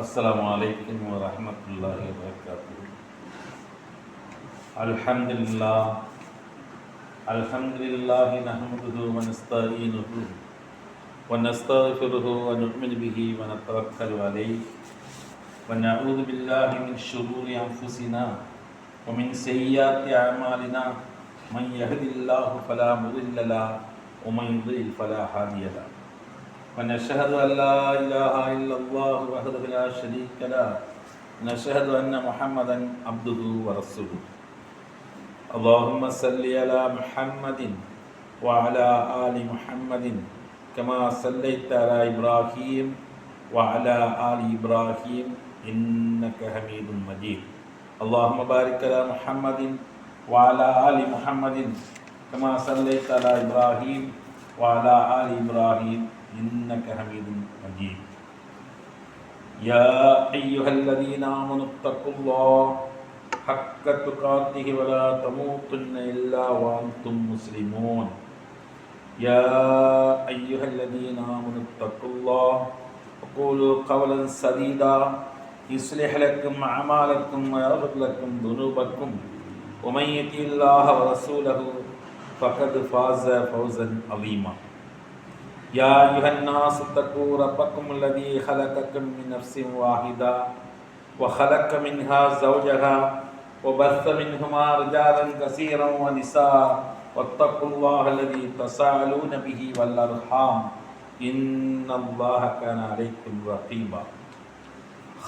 السلام عليكم ورحمة الله وبركاته. الحمد لله نحمده ونستعينه ونستغفره ونؤمن به ونتوكل عليه ونعوذ بالله من شرور أنفسنا ومن سيئات أعمالنا من يهد الله فلا مضل له ومن يضلل فلا هادي له ونشهد أن لا إله إلا الله وحده لا شريك له ونشهد أن محمدا عبده ورسوله. اللهم صل على محمد وعلى آل محمد كما صليت على إبراهيم وعلى آل إبراهيم إنك حميد مجيد. اللهم بارك على محمد وعلى آل محمد كما صليت على إبراهيم وعلى آل إبراهيم إنك حميد مجيد. يا أيها الذين آمنوا اتقوا الله حق تقاته ولا تموتن إلا وأنتم مسلمون. يا أيها الذين آمنوا اتقوا الله وقولوا قولا سديدا يصلح لكم أعمالكم ويغفر لكم ذنوبكم ومن يطع الله ورسوله فقد فاز فوزا عظيما. يا أيها الناس اتقوا ربكم الذي خلقكم من نفس واحدة وخلق منها زوجها وبث منهما رجالا كثيرا ونساء واتقوا الله الذي تساءلون به والأرحام إن الله كان عليكم رقيبا.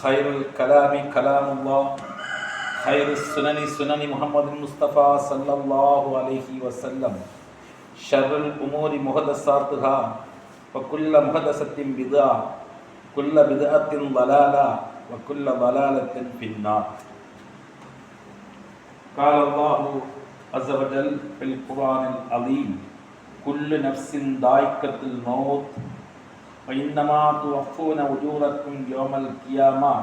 خير الكلام كلام الله خير السنن سنن محمد المصطفى صلى الله عليه وسلم شر الأمور محدثاتها وكل محدثة بدعة كل بدعة ضلالة وكل ضلالة في النار. قال الله عز وجل في القرآن العظيم كل نفس ذائقة الموت وإنما توفون أجوركم يوم القيامة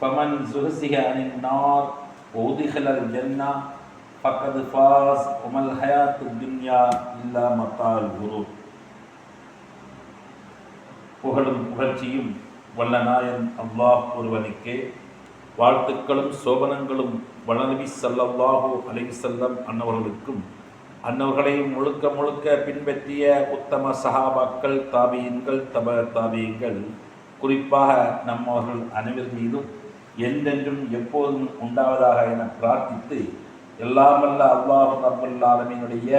فمن زحزح عن النار وأدخل الجنة فقد فاز وما الحياة الدنيا إلا متاع الغرور. புகழும் புகழ்ச்சியும் வல்ல நாயன் அல்லாஹ் ஒருவனுக்கே வாழ்த்துக்களும் சோபனங்களும் வளநபி ஸல்லல்லாஹு அலைஹி வஸல்லம் அன்னவர்களுக்கும் அன்னவர்களை முழுக்க முழுக்க பின்பற்றிய உத்தம சஹாபாக்கள் தாபியீன்கள் தாபியீன்கள் குறிப்பாக நம்மவர்கள் அனைவர் மீதும் என்றென்றும் எப்போதும் உண்டாவதாக என பிரார்த்தித்து எல்லாமல்ல அல்லாஹ் ரப்பல் ஆலமீனுடைய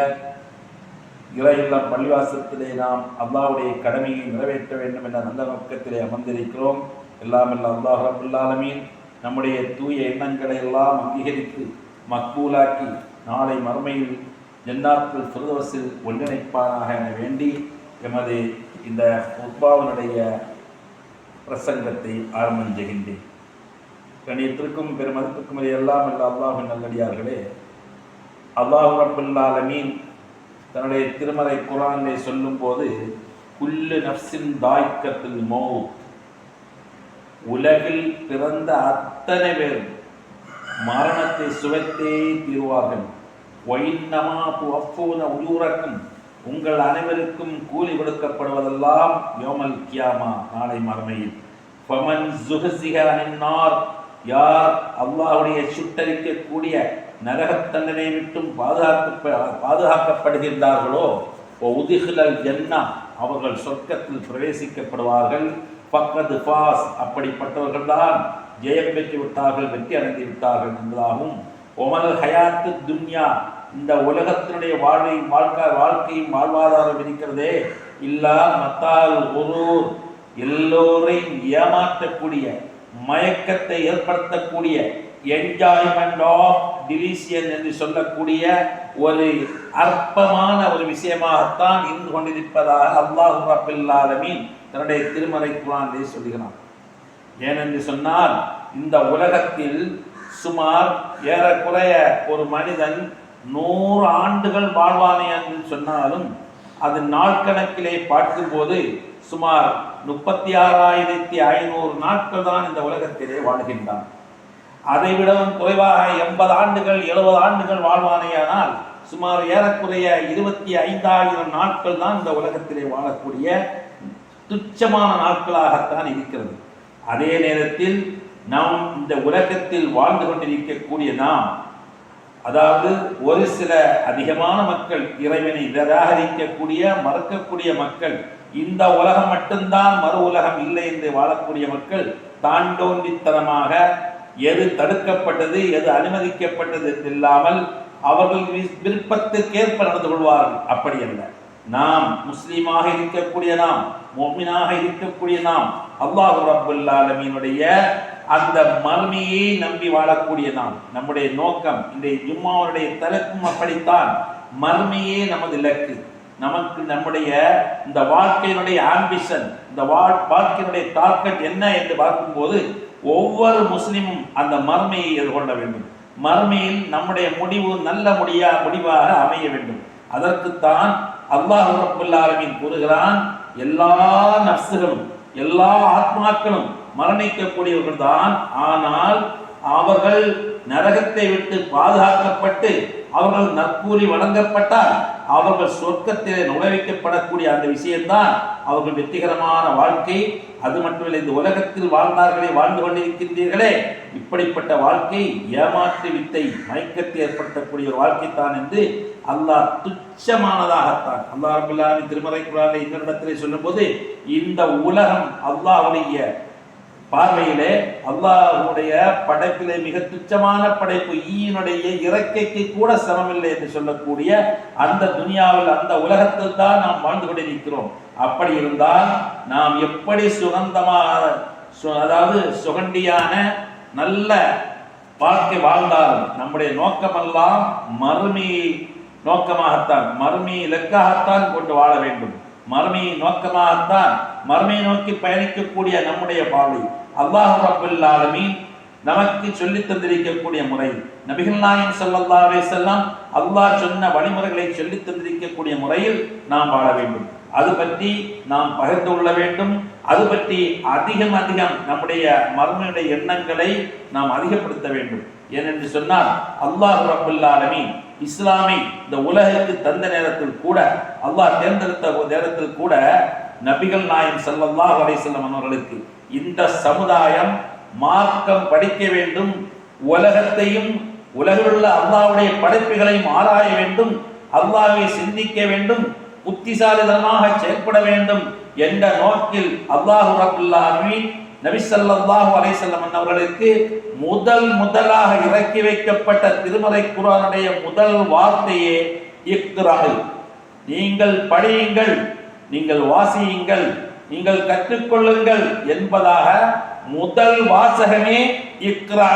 இறையில்லம் பள்ளிவாசத்திலே நாம் அல்லாஹ்வுடைய கடமையை நிறைவேற்ற வேண்டும் என்ற நல்ல நோக்கத்திலே அமர்ந்திருக்கிறோம். எல்லாமல்ல அல்லாஹ் ரப்பல் ஆலமீன் நம்முடைய தூய எண்ணங்களை எல்லாம் அங்கீகரித்து மக்பூலாக்கி நாளை மறுமையில் ஜன்னாத்துல் ஃபிர்தௌஸில் ஒன்றிணைப்பானாக என வேண்டி எமது இந்த உத்பாவனுடைய பிரசங்கத்தை ஆரம்பம் செய்கின்றேன். கணியத்திற்கும் பெருமதிப்புக்கும் எல்லாம் அல்ல அல்லாஹ்வின் நல்லடியார்களே, அல்லாஹ் ரப்பல் ஆலமீன் தன்னுடைய திருமறை குர்ஆனிலே சொல்லும் போது குல்லு நஃப்ஸின் தாயிக்கத்துல் மௌத், உலகில் பிறந்த அத்தனை பேரும் மரணத்தை சுவைத்தே தீர்வார்கள். வைன்னமா துவஃபூன உஜூரக்கும், உங்கள் அனைவருக்கும் கூலி கொடுக்கப்படுவதெல்லாம் யௌமல் கியாமா, நாளை மறுமையில். ஃபமன் ஸுஹ்ஸிஹ அனின் நார், யார் அல்லாஹ்வுடைய சுட்டரிக்கக்கூடிய நரகத் தண்டனை விட்டும் பாதுகாக்கப்படுகின்றார்களோ உதிஹிலல் ஜன்னா, அவர்கள் சொர்க்கத்தில் பிரவேசிக்கப்படுவார்கள். ஃபக்கத் ஃபாஸ், அப்படிப்பட்டவர்கள் தான் ஜெயம் பெற்று விட்டார்கள், வெற்றி அடைந்து விட்டார்கள் என்பதாகவும். ஒமல் ஹயாத்து துன்யா, இந்த உலகத்தினுடைய வாழ்க்கையும் வாழ்வாதாரம் இருக்கிறதே, இல்லா மத்தால் குரூர், எல்லோரையும் ஏமாற்றக்கூடிய மயக்கத்தை ஏற்படுத்தக்கூடிய என்ஜாய்மெண்ட் ஆஃப் டிலிஷியன் என்று சொல்லக்கூடிய ஒரு அற்பமான ஒரு விஷயமாகத்தான் இருந்து கொண்டிருப்பதாக அல்லாஹ் ரப்பல் ஆலமீன் தன்னுடைய திருமறை குர்ஆனிலே சொல்கிறான். ஏனென்று சொன்னால் இந்த உலகத்தில் சுமார் ஏறக்குறைய ஒரு மனிதன் 100 ஆண்டுகள் வாழ்வானே என்று சொன்னாலும் அது நாட்கணக்கிலே பார்க்கும்போது சுமார் 36,500 நாட்கள் தான் இந்த உலகத்திலே வாழ்கின்றான். அதைவிடவும் குறைவாக 80 ஆண்டுகள் 70 ஆண்டுகள் வாழ்வானேயானால் சுமார் ஏறக்குறைய 25,000 நாட்கள் தான் இந்த உலகத்திலே வாழக்கூடிய துச்சமான நாட்களாகத்தான் இருக்கிறது. அதே நேரத்தில் நாம் இந்த உலகத்தில் வாழ்ந்து கொண்டிருக்கக்கூடிய நாம், அதாவது ஒரு சில அதிகமான மக்கள் இறைவனை நிராகரிக்கக்கூடிய மறுக்கக்கூடிய மக்கள், இந்த உலகம் மட்டும்தான் மறு உலகம் இல்லை என்று வாழக்கூடிய மக்கள் தாண்டோண்டித்தனமாக எது தடுக்கப்பட்டது எது அனுமதிக்கப்பட்டது என்று இல்லாமல் அவர்கள் விருப்பத்திற்கேற்ப நடந்து கொள்வார்கள். அப்படி அல்ல. நாம் முஸ்லீமாக இருக்கக்கூடிய நாம், முஃமினாக இருக்கக்கூடிய நாம், அல்லாஹ் ரப்பல் ஆலமீனுடைய அந்த மறுமையை நம்பி வாழக்கூடிய நாம், நம்முடைய நோக்கம் இந்த ஜும்மாவுடைய தலைப்பும் அப்படித்தான். மறுமையே நமது இலக்கு. நமக்கு நம்முடைய இந்த வாழ்க்கையினுடைய ஆம்பிஷன், இந்த வாழ்க்கையினுடைய டார்கெட் என்ன என்று பார்க்கும்போது ஒவ்வொரு முஸ்லிமும் அந்த மறுமையை எதிர்கொள்ள வேண்டும். மறுமையில் நம்முடைய முடிவு நல்ல முடிவாக அமைய வேண்டும். அதற்குத்தான் அல்லாஹ் ரப்பல் ஆலமீன் கூறுகிறான், எல்லா நஃப்ஸுகளும் எல்லா ஆத்மாக்களும் மரணிக்கக்கூடியவர்கள் தான். ஆனால் அவர்கள் நரகத்தை விட்டு பாதுகாக்கப்பட்டு அவர்கள் நற்கூலி வழங்கப்பட்டால் அவர்கள் சொர்க்கத்திலே நுழைவிக்கப்படக்கூடிய அந்த விஷயம்தான் அவர்கள் வெற்றிகரமான வாழ்க்கை. அது மட்டுமில்லை, இந்த உலகத்தில் வாழ்ந்தார்களே, வாழ்ந்து கொண்டிருக்கின்றீர்களே, இப்படிப்பட்ட வாழ்க்கை ஏமாற்று வித்தை, மயக்கத்தை ஏற்படுத்தக்கூடிய ஒரு வாழ்க்கை தான் என்று அல்லாஹ் துச்சமானதாகத்தான் அல்லாஹ் ரப்பல் ஆலமீன் திருமறை குர்ஆனிலே இன்னொரு இடத்திலே சொல்லும்போது, இந்த உலகம் அல்லாஹ்வுடைய பார்வையிலே, அல்லாஹ்வுடைய படைப்பிலே மிக துச்சமான படைப்பு, ஈயினுடைய இறக்கைக்கு கூட சமமில்லை என்று சொல்லக்கூடிய அந்த துனியாவில், அந்த உலகத்தில் தான் நாம் வாழ்ந்து கொண்டிருக்கிறோம். அப்படி இருந்தால் நாம் எப்படி சுகந்தமாக, அதாவது சுகண்டியான நல்ல வாழ்க்கை வாழ்ந்தாலும் நம்முடைய நோக்கமெல்லாம் மறுமையை நோக்கமாகத்தான், மறுமை இலக்காகத்தான் கொண்டு வாழ வேண்டும். மறுமை நோக்கமாகத்தான், மறுமை நோக்கி பயணிக்கக்கூடிய நம்முடைய பாதை அல்லாஹ் ரப்பல் ஆலமீன் நமக்கு சொல்லி தந்திருக்கக்கூடிய முறை, நபிகள் நாயகம் ஸல்லல்லாஹு அலைஹி வஸல்லம் அல்லாஹ் சொன்ன வழிமுறைகளை சொல்லி தந்திருக்கக்கூடிய முறையில் நாம் வாழ வேண்டும். அது பற்றி நாம் பகிர்ந்து கொள்ள வேண்டும். அது பற்றி அதிகம் நம்முடைய மர்மனுடைய எண்ணங்களை நாம் அதிகப்படுத்த வேண்டும். ஏனென்று சொன்னால் அல்லாஹ் ரப்பல் ஆலமீன் இஸ்லாமை இந்த உலகிற்கு தந்த நேரத்தில் கூட, அல்லாஹ் தேர்ந்தெடுத்த நேரத்தில் கூட, நபிகள் நாயகம் ஸல்லல்லாஹு அலைஹி வஸல்லம் அவர்களுக்கு இந்த சமுதாயம் மார்க்கம் படிக்க வேண்டும், உலகத்தையும் உலகில் உள்ள அல்லாஹ்வுடைய படைப்புகளையும் ஆராய வேண்டும், அல்லாஹ்வை சிந்திக்க வேண்டும், புத்திசாலிதனமாக செயல்பட வேண்டும் என்ற நோக்கில் அல்லாஹ் ரப்பல் ஆலமீன் நபி ஸல்லல்லாஹு அலைஹி வஸல்லம் அவர்களுக்கு முதலாக இறக்கி வைக்கப்பட்ட திருமறை குர்ஆனுடைய முதல் வார்த்தையே இக்ரா, நீங்கள் படியுங்கள், நீங்கள் வாசியுங்கள், நீங்கள் கற்றுக்கொள்ளுங்கள் என்பதாக முதல் வாசகமே இக்ரா,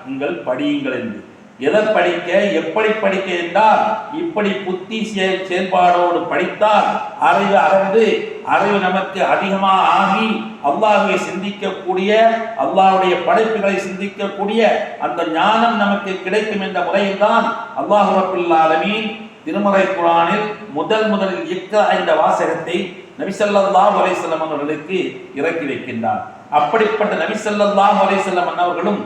நீங்கள் படியுங்கள் என்று. எதை படிக்க, எப்படி படிக்க என்றால், இப்படி புத்தி செயல்பாடோடு படித்தால் அறிவு அறந்து, அறிவு நமக்கு அதிகமாக ஆகி அல்லாஹ்வை சிந்திக்கக்கூடிய, அல்லாஹ்வுடைய படைப்புகளை சிந்திக்கக்கூடிய அந்த ஞானம் நமக்கு கிடைக்கும் என்ற முறையில் தான் அல்லாஹ் ரப்பல் ஆலமீன் திருமறை குர்ஆனில் முதலில் இக்ரா என்ற வாசகத்தை நபி ஸல்லல்லாஹு அலைஹி வஸல்லம் அவர்களுக்கு இறக்கி வைக்கின்றார். அப்படிப்பட்ட நபி ஸல்லல்லாஹு அலைஹி வஸல்லம் அவர்களும்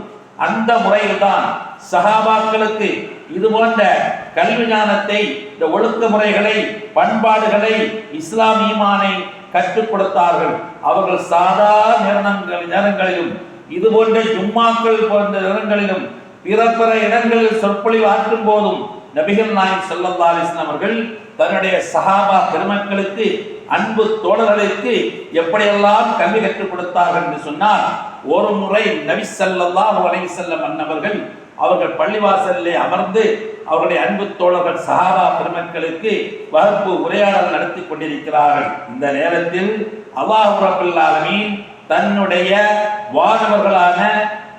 அந்த முறையில் தான் சஹாபாக்களுக்கு இது போன்ற கல்வி ஞானத்தை, இந்த ஒழுக்க முறைகளை, பண்பாடுகளை, இஸ்லாம் ஈமானை கற்றுக் கொடுத்தார்கள். அவர்கள் சாதா நேரங்களிலும், இது போன்ற ஜும்மாக்கள் போன்ற நேரங்களிலும், பிற இடங்களில் சொற்பொழிவு ஆற்றும் போதும் நபிகள் நாயகம் ஸல்லல்லாஹு அலைஹி வஸல்லம் அவர்கள் தன்னுடைய சஹாபா பெருமக்களுக்கு, அன்பு தோழர்களுக்கு எப்படியெல்லாம் கல்வி கற்றுக் கொடுத்தார்கள் என்று சொன்னால், ஒரு முறை நபி ஸல்லல்லாஹு அலைஹி வஸல்லம் அவர்கள் பள்ளிவாசலிலே அமர்ந்து அவருடைய அன்பு தோழர்கள் சஹாபா பெருமக்களுக்கு வகுப்பு உரையாடல் நடத்தி கொண்டிருக்கிறார்கள். இந்த நேரத்தில் அல்லாஹ் ரப்பல் ஆலமீன் தன்னுடைய வானவர்களான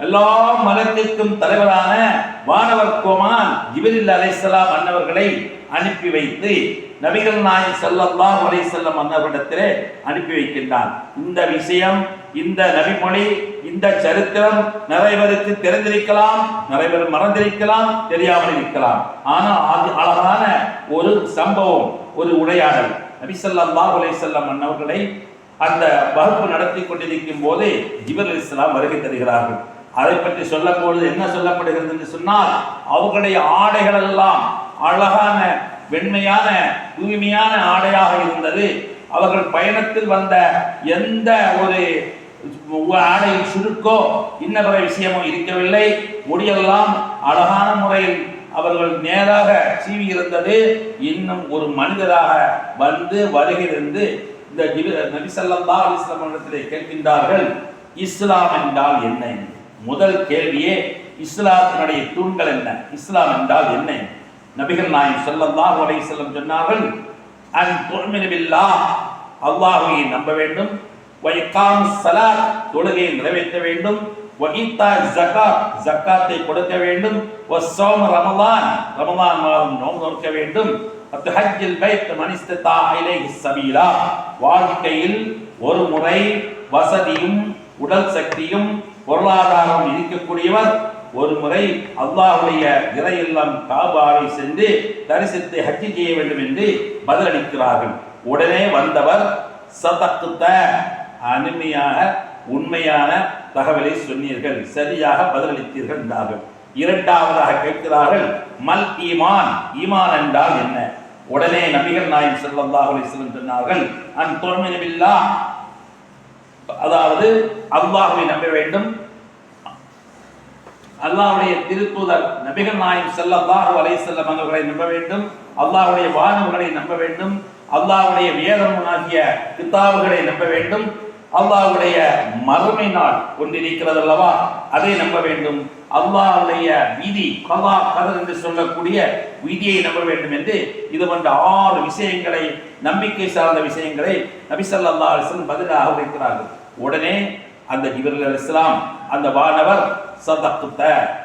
எல்லா மலக்குக்கும் தலைவரான வானவர் கோமான் ஜிப்ரீல் அலைஹிஸ்ஸலாம் அன்னவர்களை அனுப்பி வைத்து நபிகள் நாயகம் ஸல்லல்லாஹு அலைஹி வஸல்லம் அன்னவரிடத்திலே அனுப்பி வைக்கின்றார். இந்த விஷயம், இந்த நபிமொழி, இந்த சரித்திரம் நிறைய பேருக்கு தெரிந்திருக்கலாம், நிறைய பேர் மறந்திருக்கலாம், தெரியாமல் இருக்கலாம். ஆனால் அது அழகான ஒரு சம்பவம், ஒரு உரையாடல். நபி ஸல்லல்லாஹு அலைஹி வஸல்லம் அன்னவர்களை அந்த வகுப்பு நடத்தி கொண்டிருக்கும் போது ஜிப்ரீல் அலைஹிஸ்ஸலாம் வருகை தருகிறார்கள். அதை பற்றி சொல்லும்போது என்ன சொல்லப்படுகிறது என்று சொன்னால், அவர்களுடைய ஆடைகள் எல்லாம் அழகான வெண்மையான தூய்மையான ஆடையாக இருந்தது. அவர்கள் பயணத்தில் வந்த எந்த ஒரு ஆடையில் சுருக்கோ இன்ன பிற விஷயமோ இருக்கவில்லை. முடியெல்லாம் அழகான முறையில் அவர்கள் நேராக சீவி இருந்தது. இன்னும் ஒரு மனிதராக வந்து வருகிறது. இந்த நபி ஸல்லல்லாஹு அலைஹி வஸல்லம் இடத்திலே கேட்கின்றார்கள், இஸ்லாம் என்றால் என்ன? முதல் கேள்வியே இஸ்லாத்தினுடைய தூண்கள் என்ன, இஸ்லாம் என்றால் என்ன? நபிகள் நாயகம் ஸல்லல்லாஹு அலைஹி வஸல்லம் சொன்னார்கள், அன் துஅ்மின பில்லாஹ், அல்லாஹ்வை நம்ப வேண்டும், வ இகாமுஸ் ஸலாத், தொழுகையை நிறைவேற்ற வேண்டும், வ ஈத்தா ஸகாத், ஸகாத்தை கொடுக்க வேண்டும், வ ஸௌம ரமலான், ரமலான் மாதம் நோன்பு நோக்க வேண்டும், வ ஹஜ்ஜுல் பைத் மன் இஸ்ததா இலைஹி ஸபீலா, வாழ்க்கையில் ஒரு முறை வசதியும் உடல் சக்தியும் பொருளாதாரம் இருக்கக்கூடியவர் ஒரு முறை அல்லாஹ்வுடைய இறை இல்லம் காபாவை சென்று தரிசித்து ஹஜ் செய்ய வேண்டும் என்று பதிலளிக்கிறார்கள். உடனே வந்தவர், சதக்த, அருமையான உண்மையான தகவலை சொன்னீர்கள், சரியாக பதிலளித்தீர்கள் என்றார்கள். இரண்டாவதாக கேட்கிறார்கள், மல் ஈமான், ஈமான் என்றால் என்ன? உடனே நபிகள் நாயகம் ஸல்லல்லாஹு அலைஹி வஸல்லம் சொன்னார்கள், அன் துஅ்மின பில்லாஹ், அதாவது அல்லாஹ்வை நம்ப வேண்டும், அல்லாஹ்வுடைய திருத்தூதர் நபிகள் நாயகம் ஸல்லல்லாஹு அலைஹி வஸல்லம் அவர்களை நம்ப வேண்டும், அல்லாஹ்வுடைய வானவர்களை நம்ப வேண்டும், அல்லாஹ்வுடைய வேதமாகிய கிதாபுகளை நம்ப வேண்டும், அல்லாஹ்வுடைய மறுமை நாள் கொண்டிருக்கிறது அல்லவா, அதை நம்ப வேண்டும், அல்லாஹ்வுடைய விதி கலா கதர் என்று சொல்லக்கூடிய விதியை நம்ப வேண்டும் என்று இது போன்ற 6 விஷயங்களை, நம்பிக்கை சார்ந்த விஷயங்களை நபி ஸல்லல்லாஹு அலைஹி வஸல்லம் பதிலாக வைக்கிறார்கள். உடனே அந்த ஜிப்ரீல் அலைஹிஸ்ஸலாம், அந்த வானவர், சதக்த,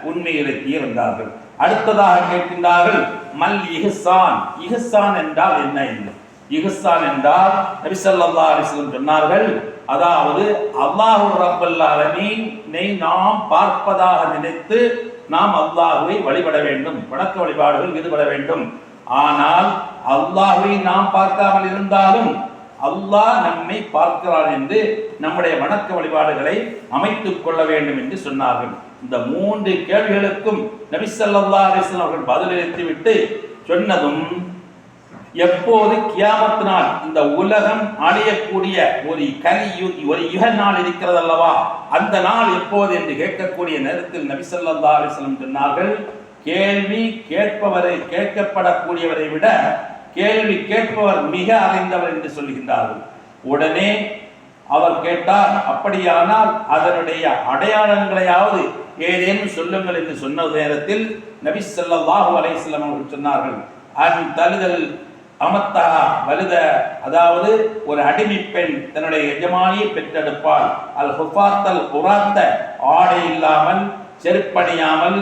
உண்மையை தீர்ந்தார்கள். அடுத்ததாக கேட்கின்றார்கள், மல் இஹ்சான், இஹ்சான் என்றால் என்ன? இஹ்சான் என்றால் நபி ஸல்லல்லாஹு அலைஹி வஸல்லம் சொன்னார்கள், அதாவது அல்லாஹ் ரப்பல் ஆலமீனை நாம் பார்ப்பதாக நினைத்து நாம் அல்லாஹ்வை வழிபட வேண்டும், வணக்க வழிபாடுகள் ஈடுபட வேண்டும். ஆனால் அல்லாஹ்வை நாம் பார்க்காமல் இருந்தாலும் அல்லாஹ் நம்மை பார்க்கிறான் என்று நம்முடைய வணக்க வழிபாடுகளை அமைத்துக் கொள்ள வேண்டும் என்று சொன்னார்கள். இந்த 3 கேள்விகளுக்கும் நபி ஸல்லல்லாஹு அலைஹி வஸல்லம் அவர்கள் பதிலளித்து விட்டு சொன்னதும், எப்போது கியாமத் நாள், இந்த உலகம் அழியக்கூடிய ஒரு யுக நாள் இருக்கிறது அல்லவா, அந்த நாள் எப்போது என்று கேட்கக்கூடிய நேரத்தில் நபி ஸல்லல்லாஹு அலைஹி வஸல்லம் சொன்னார்கள், கேள்வி கேட்பவரை, கேட்கப்படக்கூடியவரை விட கேள்வி கேட்பவர் மிக அறிந்தவர் என்று சொல்கின்றார்கள். உடனே அவர் கேட்டார், அப்படியானால் அதனுடைய அடையாளங்களையாவது ஏதேனும் சொல்லுங்கள் என்று சொன்ன நேரத்தில் நபி ஸல்லல்லாஹு அலைஹி வஸல்லம் அவர்கள் சொன்னார்கள், அன் தலுதல் அமத்தா வலுத, அதாவது ஒரு அடிமை பெண் தன்னுடைய எஜமானியை பெற்றெடுப்பாள், அல் ஹுஃபாத்தல் உராத்த, ஆடை இல்லாமல் செருப்பணியாமல்,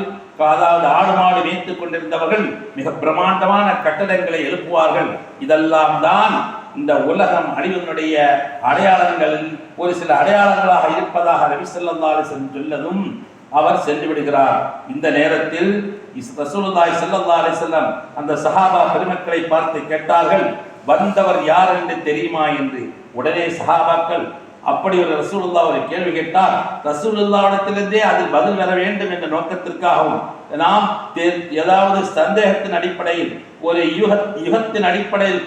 அதாவது ஆடு மாடு மேய்த்துக் கொண்டிருந்தவர்கள் மிக பிரமாண்டமான கட்டடங்களை எழுப்புவார்கள். இதெல்லாம் தான் இந்த உலகம் அழிவதனுடைய அடையாளங்களில் ஒரு சில அடையாளங்களாக இருப்பதாக நபி ஸல்லல்லாஹு அலைஹி வஸல்லம் சொல்லதும் அவர் சென்று விடுகிறார். இந்த நேரத்தில் ரசூலுல்லாஹி ஸல்லல்லாஹு அலைஹி வஸல்லம் அந்த சஹாபா பெருமக்களை பார்த்து கேட்டார்கள், வந்தவர் யார் என்று தெரியுமா என்று. உடனே சஹாபாக்கள், அப்படி ஒரு ரசூலுல்லாஹ் ஒரு கேள்வி கேட்டார், ரசூலுல்லாஹ்விடத்திலிருந்தே அதில் பதில் வர வேண்டும் என்ற நோக்கத்திற்காகவும், நாம் ஏதாவது சந்தேகத்தின் அடிப்படையில், ஒரு யுகத்தின் அடிப்படையில்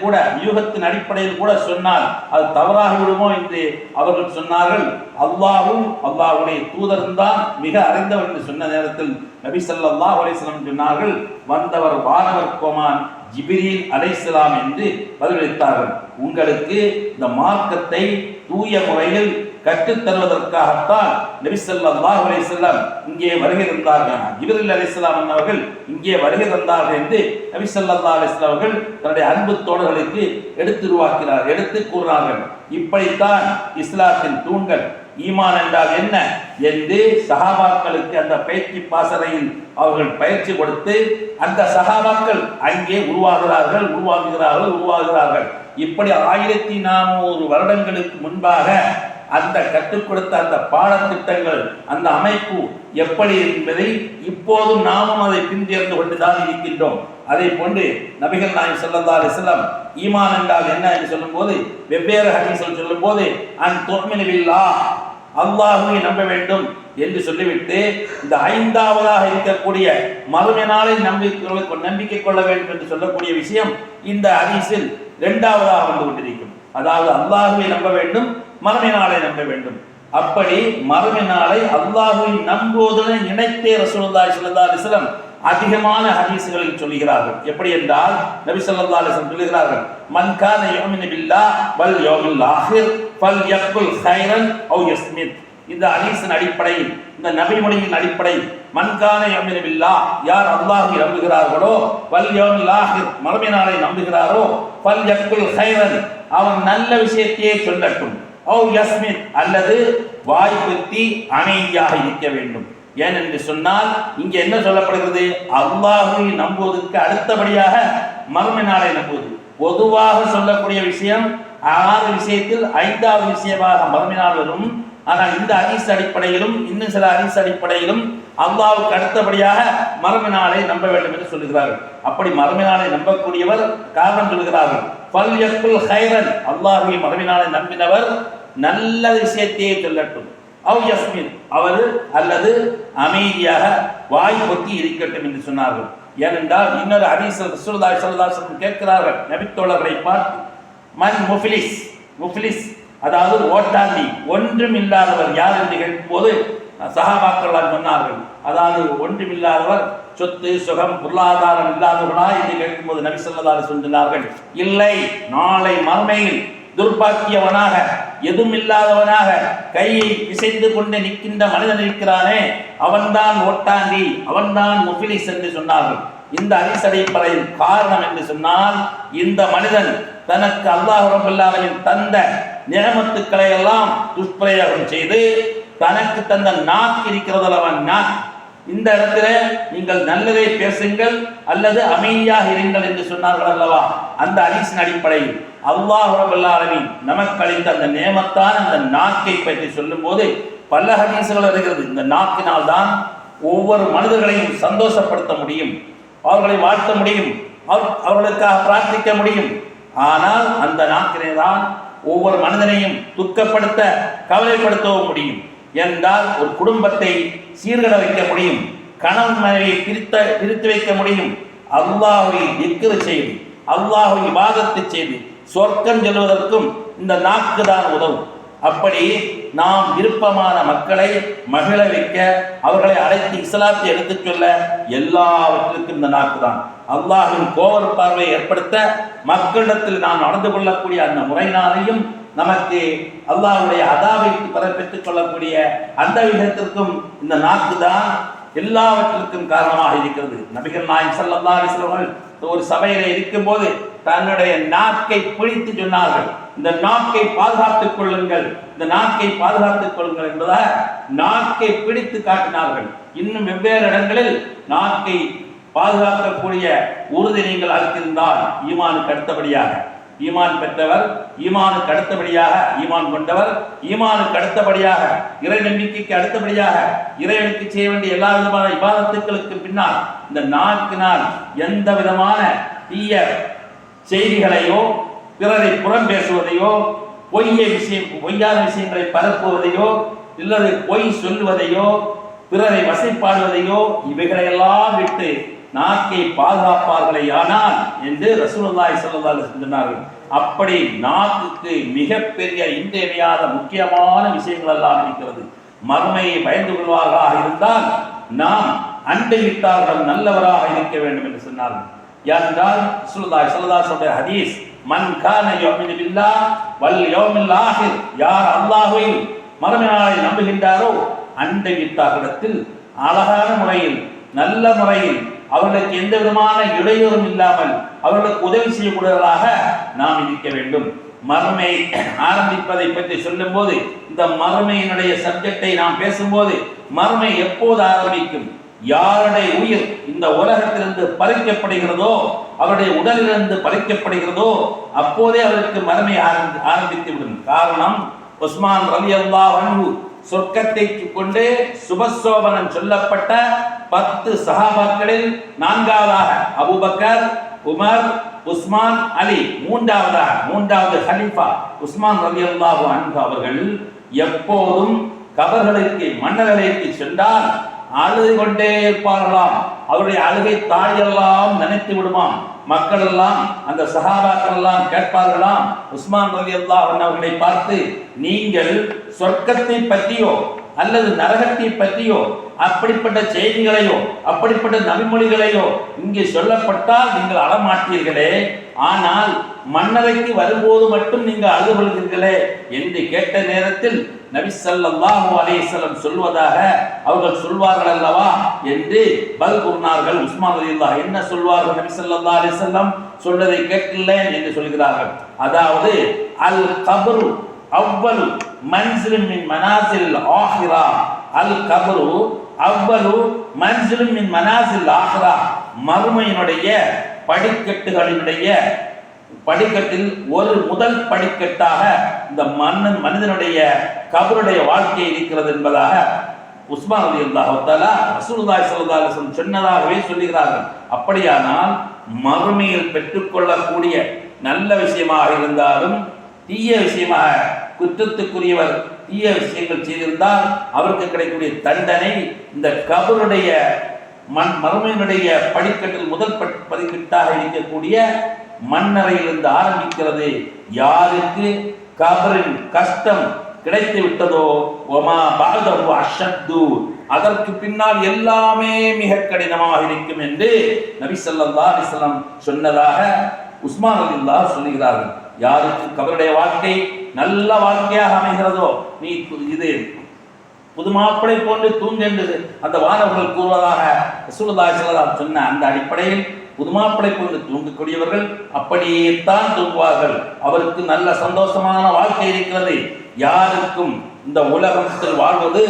கூட சொன்னால் அது தவறாகி விடுமோ என்று அவர்கள் சொன்னார்கள். அல்லாஹ்வும் அல்லாஹ்வுடைய தூதரும் தான் மிக அறிந்தவர் என்று சொன்ன நேரத்தில் நபி ஸல்லல்லாஹு அலைஹி வஸல்லம் சொன்னார்கள், வந்தவர் வானவர் கோமான் ஜிப்ரீல் அலைஹிஸ்ஸலாம் என்று பதிலளித்தார்கள். உங்களுக்கு இந்த மார்க்கத்தை தூய முறையில் கற்றுத் தருவதற்காகத்தான் நபி ஸல்லல்லாஹு அலைஹி வஸல்லம் இங்கே வருகை தந்தார்கள், ஜிப்ரீல் அலைஹிஸ்ஸலாம் அவர்கள் இங்கே வருகை தந்தார்கள் என்று நபி ஸல்லல்லாஹு அலைஹி வஸல்லம் அவர்கள் தன்னுடைய அன்பு தோழர்களுக்கு எடுத்து கூறினார்கள். இப்படித்தான் இஸ்லாத்தின் தூண்கள், ஈமான் என்றால் என்ன என்று சஹாபாக்களுக்கு அந்த பயிற்சி பாசறையில் அவர்கள் பயிற்சி கொடுத்து அந்த சஹாபாக்கள் அங்கே உருவாகுகிறார்கள். இப்படி 1400 வருடங்களுக்கு முன்பாக அந்த கற்றுக் கொடுத்த அந்த பாடத்திட்டங்கள், அந்த அமைப்பு எப்படி என்பதை இப்போதும் நாமும் அதை பின்தேர்ந்து கொண்டுதான் இருக்கின்றோம். அதை போன்று நபிகள் நாயகம் ஸல்லல்லாஹு அலைஹி வஸல்லம் ஈமான் என்றால் என்ன என்று சொல்லும் போது, வெவ்வேறு ஹதீஸ்கள் சொல்லும் போது, அன் துஅ்மின பில்லாஹ், அல்லாஹ்வை நம்ப வேண்டும் என்று சொல்லிவிட்டு, இந்த 5வதாக இருக்கக்கூடிய மறுமை நாளை நம்பிக்கை கொள்ள வேண்டும் என்று சொல்லக்கூடிய விஷயம் இந்த ஹதீஸில் 2வதாக வந்து கொண்டிருக்கும். அதாவது அல்லாஹ்வை நம்ப வேண்டும், மறுமை நாளை நம்ப வேண்டும். அப்படி மறுமை நாளை அல்லாஹ்வை நம்புவதுடன் இணைத்தே ரசூலுல்லாஹி ஸல்லல்லாஹு அலைஹி வஸல்லம் அதிகமான ஹதீஸ்களில் சொல்கிறார்கள். எப்படி என்றால் நபி ஸல்லல்லாஹு அலைஹி வஸல்லம் சொல்கிறார்கள், மன் கான யுமினு பில்லாஹ் வல் யௌமில் ஆஹிர் ஃபல்யக்குல் கைரன் அவ் யஸ்மித். இந்த ஹதீஸின் அடிப்படையில், இந்த நபிமொழியின் அடிப்படையில், மன் கான யுமினு பில்லாஹ், யார் அல்லாஹ்வை நம்புகிறார்களோ, வல் யௌமில் ஆஹிர், மறுமை நாளை நம்புகிறாரோ, ஃபல்யக்குல் கைரன், அவன் நல்ல விஷயத்தையே சொல்லட்டும், அவ் யஸ்மித், அல்லது வாய் பற்றி அமைதியாக இருக்க வேண்டும். ஏனென்று சொன்னால் இங்கே என்ன சொல்லப்படுகிறது, அல்லாஹ்வை நம்புவதற்கு அடுத்தபடியாக மறுமை நாளை நம்புவது. பொதுவாக சொல்லக்கூடிய விஷயம் 6 விஷயத்தில் 5வது விஷயமாக மறுமை நாள் வரும். ஆனால் இந்த ஹதீஸ் அடிப்படையிலும் இன்னும் சில ஹதீஸ் அடிப்படையிலும் அல்லாஹ்வுக்கு அடுத்தபடியாக மறுமை நாளை நம்ப வேண்டும் என்று சொல்கிறார்கள். அப்படி மறுமை நாளை நம்பக்கூடியவர் காரணம் சொல்கிறார்கள், ஃபல்யக்குல் கைரன், அல்லாஹ்வை மறுமை நாளை நம்பினவர் நல்ல விஷயத்தையே சொல்லட்டும், அவ் யஸ்மின், அவர் அல்லது அமைதியாக வாய் பொத்தி இருக்கட்டும் என்று சொன்னார்கள். ஏனென்றால் இன்னொரு ஹதீஸ் ரசூலுல்லாஹி ஸல்லல்லாஹு அலைஹி வஸல்லம் கேட்கிறார்கள் நபித்தோழர்களை பார்த்து, மன் முஃப்லிஸ், முஃப்லிஸ் அதாவது ஓட்டாண்டி, ஒன்றும் இல்லாதவர் யார் என்று கேட்கும்போது சஹாபாக்கள் சொன்னார்கள், அதாவது ஒன்றுமில்லாதவர், சொத்து சுகம் பொருளாதாரம் இல்லாதவர்களா என்று கேட்கும்போது நபி ஸல்லல்லாஹு அலைஹி வஸல்லம் சொன்னார்கள், இல்லை, நாளை மறுமையில் துர்பாக்கியவனாக, எதுவும் இல்லாதவனாக, கையை பிசைந்து கொண்டு நிற்கின்ற மனிதன் இருக்கிறானே, அவன்தான் ஓட்டாண்டி, அவன்தான் முஃப்லிஸ் என்று சொன்னார்கள். இந்த ஹதீஸ் அடிப்படையில் காரணம் என்று சொன்னால், இந்த மனிதன் தனக்கு அல்லாஹ் ரப்பல் ஆலமீன் தந்த நிஅமத்துக்களை எல்லாம் துஷ்பிரயோகம் செய்து, தனக்கு தந்த நாக்கு இருக்கிறது அல்லவா, நாக்கு, இந்த இடத்துல நீங்கள் நல்லதை பேசுங்கள் அல்லது அமைதியாக இருங்கள் என்று சொன்னார்கள் அல்லவா. அந்த ஹதீஸின் அடிப்படையில் அல்லாஹ் ரப்பல் ஆலமீன் நமக்கு அளித்த அந்த நியமத்தான் அந்த நாக்கை பற்றி சொல்லும் போது பல ஹதீஸ்கள் இருக்கிறது. இந்த நாக்கினால் தான் ஒவ்வொரு மனிதர்களையும் சந்தோஷப்படுத்த முடியும், அவர்களை வாழ்த்த முடியும், அவர்களுக்காக பிரார்த்திக்க முடியும். ஆனால் அந்த நாக்கினை தான் ஒவ்வொரு மனிதனையும் துக்கப்படுத்த, கவலைப்படுத்தவும் முடியும். என்றால் ஒரு குடும்பத்தை சீர்கட வைக்க முடியும், கணவன் மனைவியை பிரித்து வைக்க முடியும். அல்லாஹ்வை திக்ர் செய்து, அல்லாஹ்வை இபாதத்து செய்து சொர்க்கம் செல்வதற்கும் இந்த நாக்கு தான் உதவும். அப்படி நாம் விருப்பமான மக்களை மகிழ வைக்க, அவர்களை அழைத்து இஸ்லாத்தை எடுத்துச் சொல்ல எல்லாவற்றிற்கும் இந்த நாக்கு தான். அல்லாஹ்வின் கோப பார்வையை ஏற்படுத்த மக்களிடத்தில் நாம் நடந்து கொள்ளக்கூடிய அந்த முறையினாலையும் நமக்கு அல்லாஹ்வுடைய அதாவை பெற்றுக் கொள்ளக்கூடிய அந்த விதத்திற்கும் இந்த நாக்கு தான் எல்லாவற்றிற்கும் காரணமாக இருக்கிறது. நபிகள் நாயகம் ஸல்லல்லாஹு அலைஹி வஸல்லம் ஒரு சபையில இருக்கும் போது தன்னுடைய நாக்கை பிடித்து சொன்னார்கள், இந்த நாக்கை பாதுகாத்துக் கொள்ளுங்கள், இந்த நாக்கை பாதுகாத்துக் கொள்ளுங்கள் என்பதாக நாக்கை பிடித்து காட்டினார்கள். இன்னும் வெவ்வேறு இடங்களில் நாக்கை பாதுகாக்கக்கூடிய உறுதி நீங்கள் அளித்திருந்தால் ஈமானுக்கு அடுத்தபடியாக, ஈமான் பெற்றவர், ஈமானுக்கு அடுத்தபடியாக ஈமான் கொண்டவர், ஈமானுக்கு அடுத்தபடியாக இறை நம்பிக்கைக்கு அடுத்தபடியாக இறைவனுக்கு செய்ய வேண்டிய எல்லா விதமான இபாதத்துக்களுக்கு பின்னால் இந்த நாக்கினால் எந்த விதமான தீய செய்திகளையோ, பிறரை புறம் பேசுவதையோ, பொய்யான விஷயங்களை பரப்புவதையோ, இல்லது பொய் சொல்லுவதையோ, பிறரை வசைப்பாடுவதையோ, இவைகளையெல்லாம் விட்டு நாக்கை பாதுகாப்பார்களே ஆனால் என்று ரசூலுல்லாஹி ஸல்லல்லாஹு அலைஹி வஸல்லம் சொன்னார்கள். அப்படி நாக்குக்கு மிகப்பெரிய இன்றியமையாத முக்கியமான விஷயங்கள் எல்லாம் இருக்கிறது. மறுமையை பயந்து கொள்வார்களாக இருந்தால் நாம் அண்டை வீட்டாரிடம் நல்லவராக இருக்க வேண்டும் என்று சொன்னார்கள். என்றால் ரசூலுல்லாஹி ஸல்லல்லாஹு அலைஹி வஸல்லம் ஹதீஸ், மன் கான யுமினு பில்லாஹ் வல் யௌமில் ஆஹிர், யார் அல்லாஹ்வை மறுமை நாளை நம்புகின்றாரோ அண்டை வீட்டாரிடத்தில் அழகான முறையில், நல்ல முறையில், அவர்களுக்கு எந்த விதமான இடையூறும் இல்லாமல் அவர்களுக்கு உதவி செய்யக்கூடியவர்களாக நாம் இருக்க வேண்டும். மறுமை ஆரம்பிப்பதை பற்றி சொல்லும் போது, இந்த மறுமையினுடைய சப்ஜெக்டை நாம் பேசும்போது, மறுமை எப்போது ஆரம்பிக்கும், யாருடைய உயிர் இந்த உலகத்திலிருந்து பறிக்கப்படுகிறதோ, அவருடைய உடலிலிருந்து பறிக்கப்படுகிறதோ அப்போதே அவருக்கு மறுமை ஆரம்பித்து விடும். காரணம், உஸ்மான் ரலியல்லாஹு அன்ஹு சொர்க்கத்தை கொண்டு சுபசோபனம் சொல்லப்பட்ட 10 சஹாபாக்களில் 4வதாக அபூபக்கர், உமர், உஸ்மான், அலி, மூன்றாவது ஹலீஃபா உஸ்மான் ரலியல்லாஹு அன்ஹு அவர்கள் எப்போதும் கபர்களுக்கு, மன்னர்களுக்கு சென்றால் அழுது கொண்டே இருப்பார்களாம். அவருடைய அழுகை தாடியெல்லாம் நினைத்து விடுமாம். மக்கள் எல்லாம், அந்த சஹாபாக்கள் எல்லாம் கேட்பார்களாம், உஸ்மான் ரலியல்லாஹு அன்ஹு அவர்களை பார்த்து, நீங்கள் சொர்க்கத்தை பற்றியோ அல்லது நரகத்தை பற்றியோ அப்படிப்பட்ட செய்திகளையோ அப்படிப்பட்ட நபிமொழிகளையோ இங்கே சொல்லப்பட்டால் நீங்கள் அழமாட்டீர்களே, ஆனால் மன்னரைக்கு வரும்போது மட்டும் நீங்கள் அழுது கொள்கிறீர்களே என்று கேட்ட நேரத்தில் நபி ஸல்லல்லாஹு அலைஹி வஸல்லம் சொல்வதாக அவர்கள் சொல்வார்கள் அல்லவா என்று பதில் கூறினார்கள். உஸ்மான் ரலியல்லாஹு என்ன சொல்வார்கள்? நபி ஸல்லல்லாஹு அலைஹி வஸல்லம் சொல்வதை கேட்கலேன் என்று சொல்கிறார்கள். அதாவது அல் கப்ரு அவ்வளு மன்சிலும் மின் மனாசில் ஆஹிரா, அல் கப்ரு அவ்வளு மன்சிலும் மின் மனாசில் ஆஹிரா, மறுமையினுடைய படிக்கட்டுகளினுடைய படிக்கட்டில் ஒரு முதல் படிக்கட்டாக இந்த மனிதனுடைய கபருடைய வாழ்க்கை இருக்கிறது என்பதாக உஸ்மான் ரலியல்லாஹு தஆலா ரசூலுல்லாஹி ஸல்லல்லாஹு அலைஹி வஸல்லம் சொன்னதாகவே சொல்லுகிறார்கள். அப்படியானால் மறுமையில் பெற்றுக்கொள்ளக்கூடிய நல்ல விஷயமாக இருந்தாலும் தீய விஷயமாக, குற்றத்துக்குரியவர் தீய விஷயங்கள் செய்திருந்தால் அவருக்கு கிடைக்கக்கூடிய தண்டனை இந்த கபருடைய மறுமையினுடைய படிக்கட்டில் முதல் படிக்கட்டாக இருக்கக்கூடிய மண்ணறையிலிருந்து ஆரம்பிக்கிறது. யாருக்கு கபரின் கஷ்டம் கிடைத்து விட்டதோ ஒமா பாதஹு அஷத்து, அதற்கு பின்னால் எல்லாமே மிக கடினமாக இருக்கும் என்று நபி ஸல்லல்லாஹு அலைஹி வஸல்லம் சொன்னதாக உஸ்மான் ரலியல்லாஹு சொல்லுகிறார்கள். யாருக்கு கபருடைய வாழ்க்கை நல்ல வாழ்க்கையாக அமைகிறதோ, நீ இது புது மாப்பிளை போன்று தூங்கென்று அந்த வானவர்கள் கூறுவதாக ரசூலுல்லாஹி ஸல்லல்லாஹு அலைஹி வஸல்லம் சொன்ன அந்த அடிப்படையில் புதுமாப்பிளை போன்று தூங்கக்கூடியவர்கள் அப்படியே தான் தூங்குவார்கள். அவருக்கு நல்ல சந்தோஷமான வாழ்க்கை இருக்கிறது. யாருக்கும் இந்த உலகத்தில் வாழ்வது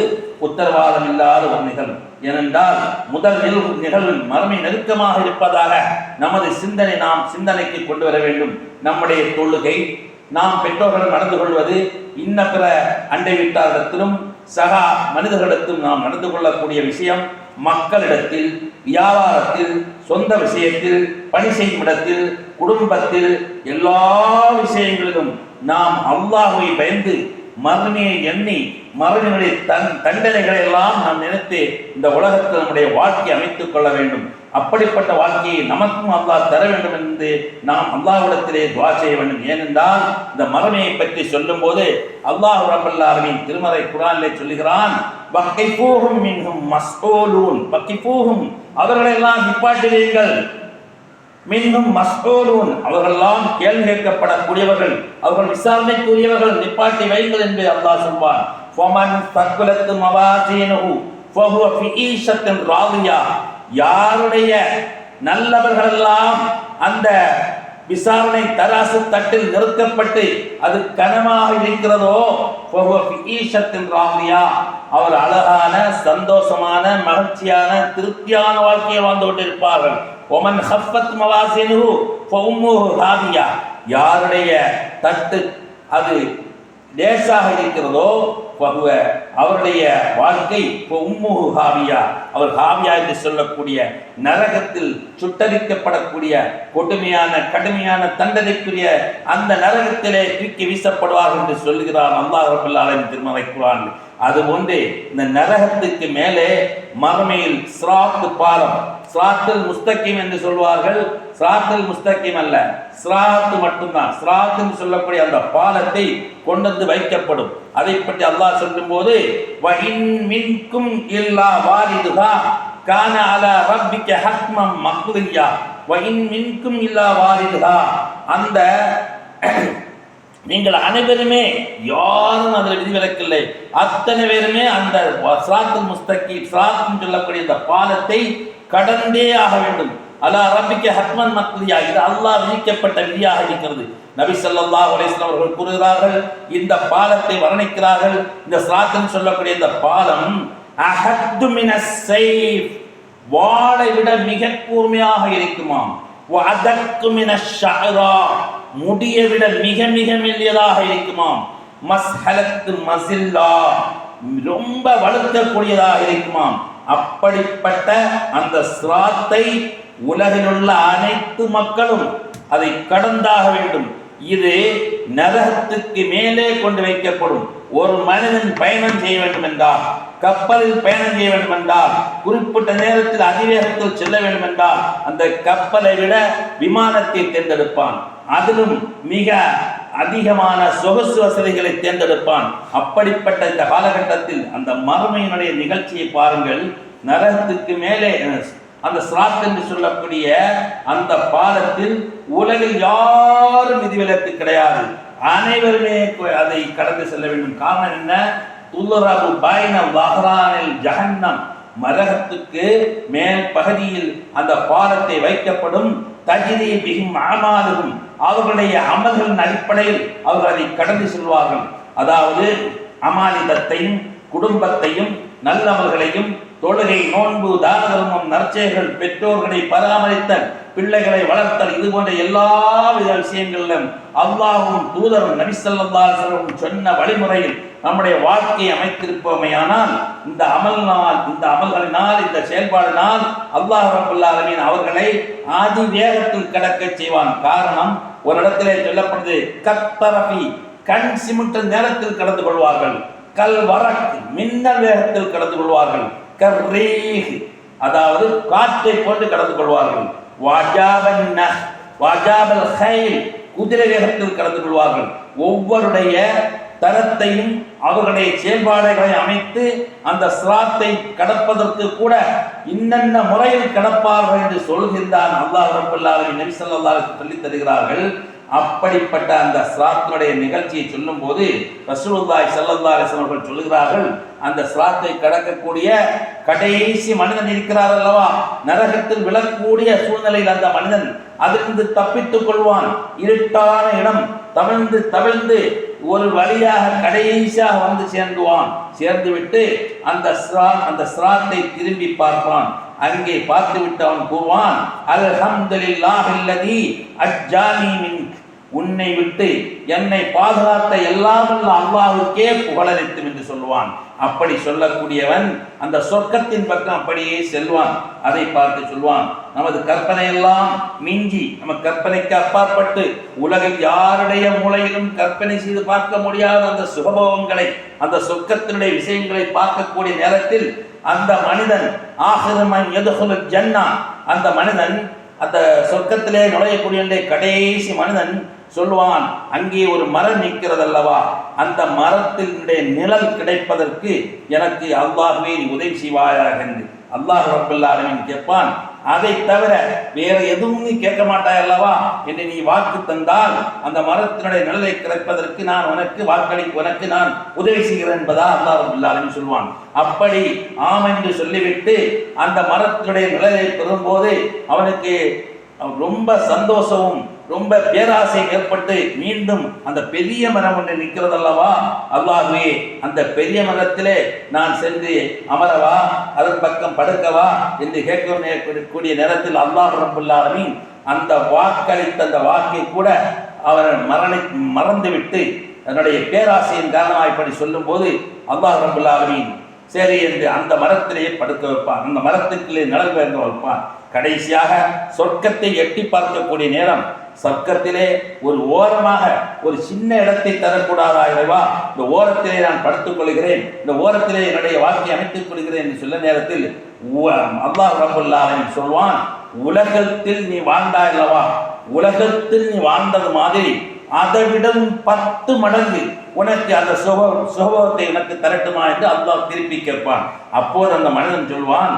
உத்தரவாதம் இல்லாத ஒரு நிகழ்வு. ஏனென்றால் முதல் நிகழ்வில் மறுமை நெருக்கமாக இருப்பதாக நமது நாம் சிந்தனைக்கு கொண்டு வர வேண்டும். நம்முடைய தொழுகை, நாம் பெற்றோர்கள் நடந்து கொள்வது, இன்ன பிற அண்டை வீட்டாரிடத்திலும் சக மனிதர்களிடத்திலும் நாம் நடந்து கொள்ளக்கூடிய விஷயம், மக்களிடத்தில், வியாபாரத்தில், சொந்த விஷயத்தில், பணி செய்யும் இடத்தில், குடும்பத்தில், எல்லா விஷயங்களிலும் நாம் அல்லாஹ்வை பயந்து மறுமையை எண்ணி மறுமையுடைய தண்டனைகளை எல்லாம் நாம் நினைத்து இந்த உலகத்தில் நம்முடைய வாழ்க்கையை அமைத்துக் கொள்ள வேண்டும். அப்படிப்பட்ட வாழ்க்கையை நமக்கும் அல்லாஹ் தர வேண்டும் என்று நாம் அல்லாஹ்விடத்திலே துஆ செய்ய வேண்டும். ஏனென்றால் இந்த மறுமையை பற்றி சொல்லும் போது அல்லாஹ் ரப்பல் ஆலமீன் திருமறை குர்ஆனிலே சொல்லுகிறான், வக்கிஃபூஹும் மின்ஹும் மஸ்ஊலூன், வக்கிஃபூஹும் அவர்களெல்லாம் நிப்பாட்டுவீர்கள், மின்ஹும் மஸ்ஊலூன் அவர்களெல்லாம் கேள்வி கேட்கப்படக்கூடியவர்கள், அவர்கள் விசாரணைக்குரியவர்கள், நிப்பாட்டி வைங்கள் என்று அல்லாஹ் சொல்வான். ஃபமன் தக்லத் மவாசீனுஹு ஃபஹுவ ஃபீ ஈஷத்தின் ராதியா, யாருடைய நல்லவர்களெல்லாம் அந்த விசாரணை தராசு தட்டில் நிறுத்தப்பட்டு அது கனமாக இருக்கிறதோ ஃபஹுவ ஃபீ ஈஷத்தின் ராதியா, அவர் அழகான சந்தோஷமான மகிழ்ச்சியான திருப்தியான வாழ்க்கையை வாழ்ந்து கொண்டிருப்பார்கள். ஒமன் ஹஃபத் மவாசினுஹு ஃபஉம்முஹு ஹாவியா, யாருடைய தட்டு அது லேசாக இருக்கிறதோ ஃபஹுவ அவருடைய வாழ்க்கை ஃபஉம்முஹு ஹாவியா, அவர் ஹாவியா என்று சொல்லக்கூடிய நரகத்தில் சுட்டரிக்கப்படக்கூடிய கொடுமையான கடுமையான தண்டனைக்குரிய அந்த நரகத்திலே தூக்கி வீசப்படுவார்கள் என்று சொல்லுகிறார் அல்லாஹ் ரப்பல் ஆலமீன் திருமறை குர்ஆனில். அதுபோன்று இந்த நரகத்துக்கு மேலே மறுமையில் சிராத் பாலம், சிராத்துல் முஸ்தகீம் என்று சொல்வார்கள். சிராத்துல் முஸ்தகீம் அல்ல, சிராத் மட்டும்தான். சிராத் என்று சொல்லக்கூடிய அந்த பாலத்தை கொண்டு வந்து வைக்கப்படும். அதை பற்றி அல்லாஹ் சொல்லும் போது வஇன் மின்கும் இல்லா வாரிதுஹா கான அலா ரப்பிக ஹக்மம் மக்தியா, வஇன் மின்கும் இல்லா வாரிதுஹா, அந்த நீங்கள் அனைவருமே யாரும் அதில் விதிவிலக்கில்லை, அத்தனை பேருமே அந்த சிராத்துல் முஸ்தகீம் சிராத் சொல்லக்கூடிய இந்த பாலத்தை கடந்தே ஆக வேண்டும். அலா ரப்பிக ஹக்மன் மக்தியா, இது அல்லாஹ் விதிக்கப்பட்ட விதியாக இருக்கிறது. நபி ஸல்லல்லாஹு அலைஹி வஸல்லம் அவர்கள் கூறுகிறார்கள், இந்த பாலத்தை வர்ணிக்கிறார்கள். இந்த சிராத் சொல்லக்கூடிய இந்த பாலம் அஹத்து மினஸ் ஸைஃப், வாளை விட மிக கூர்மையாக இருக்குமாம். வஅதக்கு மினஷ் ஷஅரா, முடியை விட மிக மிக மெல்லியதாக இருக்குமாம். மஸ்ஹலத்து மஸில்லா, ரொம்ப வலுக்கக்கூடியதாக இருக்குமாம். அப்படிப்பட்ட அந்த சிராத்தை உலகில் உள்ள அனைத்து மக்களும் அதை கடந்தாக வேண்டும். இது நரகத்துக்கு மேலே கொண்டு வைக்கப்படும். ஒரு மனிதன் பயணம் செய்ய வேண்டும் என்றால், கப்பலில் பயணம் செய்ய வேண்டும் என்றால், குறிப்பிட்ட நேரத்தில் அதிவேகத்தில் செல்ல வேண்டும் என்றால் அந்த கப்பலை விட விமானத்தை தேர்ந்தெடுப்பான். அதிலும் மிக அதிகமான சொகுசு வசதிகளை தேர்ந்தெடுப்பான். அப்படிப்பட்ட இந்த காலகட்டத்தில் அந்த மறுமையினுடைய நிகழ்ச்சியை பாருங்கள். நரகத்துக்கு மேலே அந்த சிராத் என்று சொல்லக்கூடிய அந்த பாலத்தில் உலகில் யாரும் விதிவிலக்கு கிடையாது. அனைவருமே அதை கடந்து செல்ல வேண்டும். காரணம் என்ன? துல்லரபு பைன வஹ்ரானில் ஜஹன்னம், மரகத்துக்கு மேல் பகுதியில் அந்த பாலத்தை வைக்கப்படும். தஜ்ரி பிஹிம் அமாலுஹும், அவர்களுடைய அமல்களின் அடிப்படையில் அவர்கள் அதை கடந்து செல்வார்கள். அதாவது அமானிதத்தையும் குடும்பத்தையும் நல்லமல்களையும் தொழுகை, நோன்பு, தான தர்மம், நற்செயல்கள், பெற்றோர்களை பராமரித்தல், பிள்ளைகளை வளர்த்தல், இது போன்ற எல்லா வித விஷயங்களிலும் அல்லாஹ்வும் தூதரும் நபி ஸல்லல்லாஹு அலைஹி வஸல்லம் சொன்ன வழிமுறையில் நம்முடைய வாழ்க்கையை அமைத்திருப்போமேயானால் இந்த அமல்களினால் இந்த செயல்பாடினால் அல்லாஹ் ரப்பல் ஆலமீன் அவர்களை ஆதி வேகத்தில் கடக்க செய்வான். காரணம், ஒரு இடத்திலே சொல்லப்படுது, கத்தரபி, கண் சிமிட்டும் நேரத்தில் கடந்து கொள்வார்கள். கல் வரக், மின்னல் வேகத்தில் கடந்து கொள்வார்கள். கர்ரீஹ், அதாவது காற்றை போன்று கடந்து கொள்வார்கள். வாஜாபல் ஹைல், குதிரை வேகத்தில் கடந்து கொள்வார்கள். ஒவ்வொருடைய தரத்தையும் அவர்களுடைய செயல்பாடுகளை அமைத்து அந்த சிராத்தை கடப்பதற்கு கூட இன்னென்ன முறையில் கடப்பார்கள் என்று சொல்கின்றான் அல்லாஹ் ரப்பல் ஆலமீன். நபி ஸல்லல்லாஹு அலைஹி வஸல்லம் சொல்லித் தருகிறார்கள். அப்படிப்பட்ட அந்த சிராத்தினுடைய நிகழ்ச்சியை சொல்லும் போது ரசூலுல்லாஹி ஸல்லல்லாஹு அலைஹி வஸல்லம் அவர்கள் சொல்கிறார்கள், அந்த சிராத்தை கடக்கக்கூடிய கடைசி மனிதன் இருக்கிறார் அல்லவா, நரகத்தில் விழக்கூடிய சூழ்நிலையில் அந்த மனிதன் அதிலிருந்து தப்பித்துக் கொள்வான். இருட்டான இடம் தவிழ்ந்து ஒரு வழியாக கடைசியாக வந்து சேர்ந்து விட்டு அந்த சிராத்தை திரும்பி பார்ப்பான். அங்கே பார்த்துவிட்டு அவன் கூறுவான், அல்ஹம்துலில்லாஹில்லதி அஜ்ஜானி மின்க், உன்னை விட்டு என்னை பாதுகாத்த எல்லாம் அல்லாஹ்வுக்கே புகழனைத்தும் என்று சொல்லுவான். அப்படி சொல்லக்கூடியவன் அந்த சொர்க்கத்தின் பக்கம் அப்படியே செல்வான். அதை பார்த்து சொல்வான், நமது கற்பனை எல்லாம் மிஞ்சி, நம்ம கற்பனைக்கு அப்பாற்பட்டு உலகில் யாருடைய மூலையிலும் கற்பனை செய்து பார்க்க முடியாத அந்த சுகபோகங்களை, அந்த சொர்க்கத்தினுடைய விஷயங்களை பார்க்கக்கூடிய நேரத்தில் அந்த மனிதன் ஆஹிரமன் யதுகுலுல் ஜன்னா, அந்த மனிதன் அந்த சொர்க்கத்திலே நுழையக்கூடிய கடைசி மனிதன் சொல்வான், அங்கே ஒரு மரம் நிற்கிறது அல்லவா, அந்த மரத்தினுடைய நிழல் கிடைப்பதற்கு எனக்கு அல்லாஹ்வே நீ உதவி செய்வாயாக என்று அல்லாஹ் ரப்பல் ஆலமீன் கேட்பான். அதை தவிர வேற எதுவும் நீ கேட்க மாட்டாய் அல்லவா என்று நீ வாக்கு தந்தால் அந்த மரத்தினுடைய நிழலை கிடைப்பதற்கு நான் உனக்கு நான் உதவி செய்கிறேன் என்பதா அல்லாஹ் ரப்பல் ஆலமீன் சொல்வான். அப்படி ஆம் என்று சொல்லிவிட்டு அந்த மரத்தினுடைய நிழலை பெறும்போது அவனுக்கு ரொம்ப சந்தோஷமும் ரொம்ப பேராசை ஏற்பட்டு மீண்டும் அந்த பெரிய மரம் ஒன்று நிற்கிறது அல்லவா, அல்லாஹ்வே அந்த பெரிய மரத்திலே நான் சென்று அமரவா, அதன் பக்கம் படுக்கவா என்று கேட்கக்கூடிய நேரத்தில் அல்லாஹ் ரப்பல் ஆலமீன் அந்த வாக்களித்த அந்த வாக்கை கூட அவர் மறந்துவிட்டு அதனுடைய பேராசையின் காரணமாக இப்படி சொல்லும் போது அல்லாஹ் ரப்பல் ஆலமீன் சரி என்று அந்த மரத்திலேயே படுக்க வைப்பான். அந்த மரத்துக்குள்ளே நிழல் வேங்க வைப்பான். கடைசியாக சொர்க்கத்தை எட்டி பார்க்கக்கூடிய நேரம், சொர்க்கத்திலே ஒரு ஓரமாக ஒரு சின்ன இடத்தை தரக்கூடாதா இறைவா, இந்த ஓரத்திலே நான் படுத்துக் கொள்கிறேன், இந்த ஓரத்திலே என்னுடைய வாழ்க்கையை அமைத்துக் கொள்கிறேன் என்று சொல்ல நேரத்தில் அல்லாஹ் ரப்பல் ஆலமீன் சொல்வான், உலகத்தில் நீ வாழ்ந்தாய் அல்லவா, உலகத்தில் நீ வாழ்ந்தது மாதிரி அதை விடவும் 10 மடங்கு உனக்கு அந்த சுகத்தை உனக்கு தரட்டுமா என்று அல்லாஹ் திருப்பி கேட்பான். அப்போது அந்த மனிதன் சொல்வான்,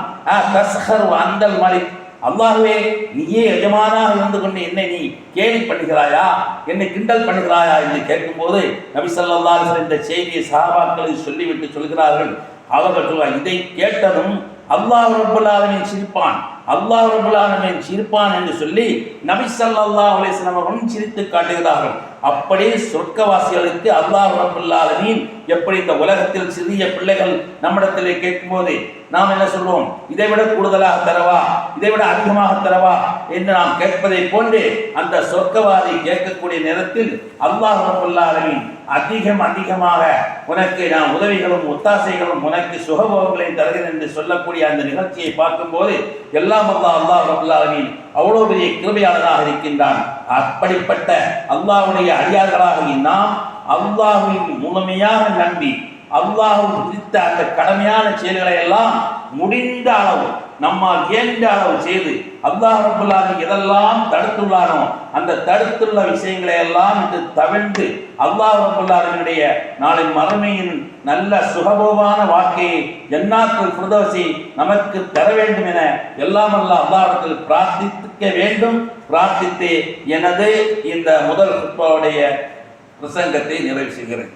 அந்தல் மாலிக், அல்லாஹ்வே நீயே எஜமானாக இருந்து கொண்டு என்னை நீ கேலி பண்ணுகிறாயா, என்னை கிண்டல் பண்ணுகிறாயா என்று கேட்கும்போது நபி ஸல்லல்லாஹு அலைஹி வஸல்லம் இந்த செய்தியை சஹாபாக்களுக்கு சொல்லிவிட்டு சொல்கிறார்கள், அவர்கள் சொல்வார், இதை கேட்டதும் அல்லாஹ் ரப்பல் ஆலமீன் சிரிப்பான், அல்லாஹ் ரப்பல் ஆலமீன் சிரிப்பான் என்று சொல்லி நபி ஸல்லல்லாஹு அலைஹி வஸல்லம் அவர்கள் சிரித்து காட்டுகிறார்கள். அப்படியே சொர்க்கவாசிகளுக்கு அல்லாஹ் ரப்பல் ஆலமீன் எப்படி இந்த உலகத்தில் சிறிய பிள்ளைகள் நம்மிடத்திலே கேட்கும்போது நாம் என்ன சொல்வோம், இதை விட கூடுதலாக தரவா, இதை விட அதிகமாக தரவா என்று நாம் கேட்பதை போன்று அந்த சொர்க்கவாதி கேட்கக்கூடிய நேரத்தில் அல்லாஹ் ரப்பல் ஆலமீன் அதிகமாக உனக்கு நான் உதவிகளும் ஒத்தாசைகளும் உனக்கு சுகபோகங்களை தருகிறேன் என்று சொல்லக்கூடிய அந்த நிகழ்ச்சியை பார்க்கும்போது எல்லாம் அல்லாஹ் ரப்பல் ஆலமீன் அவ்வளோ பெரிய கிருபையாளராக இருக்கின்றான். அப்படிப்பட்ட அல்லாஹ்வுடைய அடியார்களாக நாம் அல்லாஹ்வின் முழுமையாக நம்பி அல்லாஹ் விதித்த அந்த கடமையான செயல்களை எல்லாம் முடிந்த அளவு நம்மால் இயன்ற அளவு செய்து அல்லாஹ் ரப்பல் ஆலமீன் எதெல்லாம் தடுத்துள்ளானோ அந்த தடுத்துள்ள விஷயங்களை எல்லாம் இன்று தவிர்த்து அல்லாஹ் ரப்பல் ஆலமீனுடைய நாளை மறுமையின் நல்ல சுகபோகமான வாழ்க்கையை ஜன்னாத்துல் ஃபிர்தௌஸை நமக்கு தர வேண்டும் என எல்லாம் அல்லாஹ்விடத்தில் பிரார்த்திக்க வேண்டும். பிரார்த்தித்து எனது இந்த முதல் குத்பாவுடைய பிரசங்கத்தை நிறைவு செய்கிறேன்.